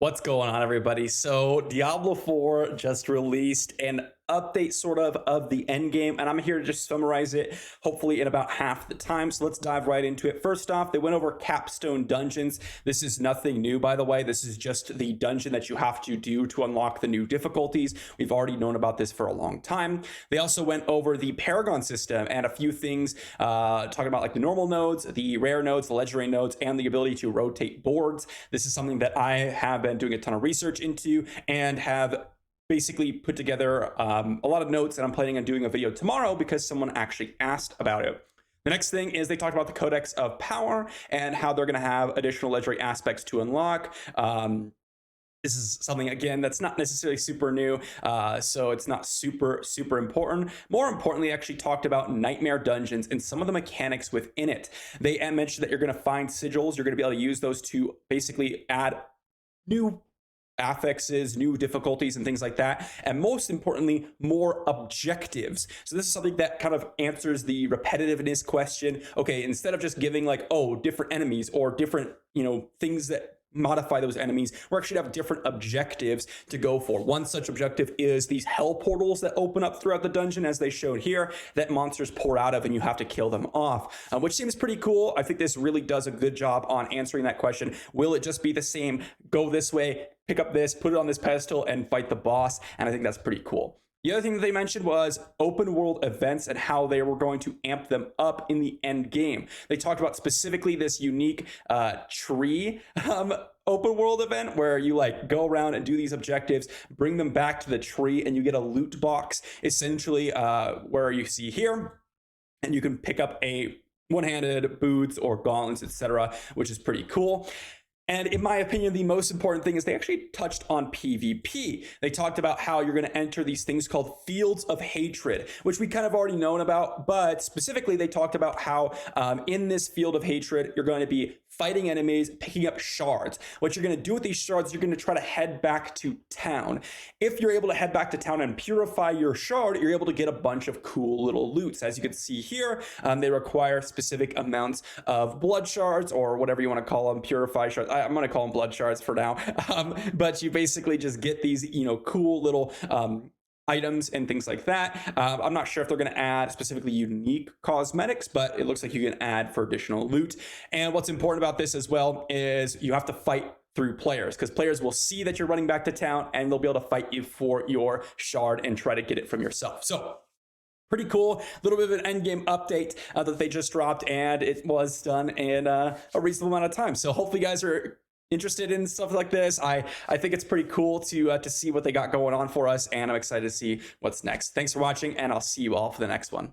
What's going on, everybody? So, Diablo 4 just released an update sort of the end game, and I'm here to just summarize it, hopefully in about half the time. So let's dive right into it. First off, they went over capstone dungeons. This is nothing new, by the way. This is just the dungeon that you have to do to unlock the new difficulties. We've already known about this for a long time. They also went over the Paragon system and a few things, talking about like the normal nodes, the rare nodes, the legendary nodes, and the ability to rotate boards. This is something that I have been doing a ton of research into and have basically put together a lot of notes, and I'm planning on doing a video tomorrow because someone actually asked about it. The next thing is they talked about the Codex of Power and how they're going to have additional legendary aspects to unlock. This is something, again, that's not necessarily super new, so it's not super important. More importantly, actually talked about nightmare dungeons and some of the mechanics within it. They mentioned that you're going to find sigils. You're going to be able to use those to basically add new affixes, new difficulties, and things like that. And most importantly, more objectives. So this is something that kind of answers the repetitiveness question. Okay, instead of just giving like, oh, different enemies or different, things that modify those enemies, we're actually gonna have different objectives to go for. One such objective is these hell portals that open up throughout the dungeon, as they showed here, that monsters pour out of and you have to kill them off, which seems pretty cool. I think this really does a good job on answering that question. Will it just be the same, go this way, pick up this, put it on this pedestal, and fight the boss? And I think that's pretty cool. The other thing that they mentioned was open world events and how they were going to amp them up in the end game. They talked about specifically this unique tree open world event where you like go around and do these objectives, bring them back to the tree, and you get a loot box, essentially where you see here, and you can pick up a one-handed boots or gauntlets, etc., which is pretty cool. And in my opinion, the most important thing is they actually touched on PvP. They talked about how you're going to enter these things called fields of hatred, which we kind of already known about, but specifically they talked about how in this field of hatred, you're going to be fighting enemies, picking up shards. What you're going to do with these shards, you're going to try to head back to town. If you're able to head back to town and purify your shard, you're able to get a bunch of cool little loots. As you can see here, they require specific amounts of blood shards, or whatever you want to call them, purify shards. I'm going to call them blood shards for now. But you basically just get these, cool little items and things like that. I'm not sure if they're going to add specifically unique cosmetics, but it looks like you can add for additional loot. And what's important about this as well is you have to fight through players, because players will see that you're running back to town and they'll be able to fight you for your shard and try to get it from yourself. So pretty cool. A little bit of an end game update that they just dropped, and it was done in a reasonable amount of time. So hopefully you guys are interested in stuff like this. I think it's pretty cool to see what they got going on for us, and I'm excited to see what's next. Thanks for watching, and I'll see you all for the next one.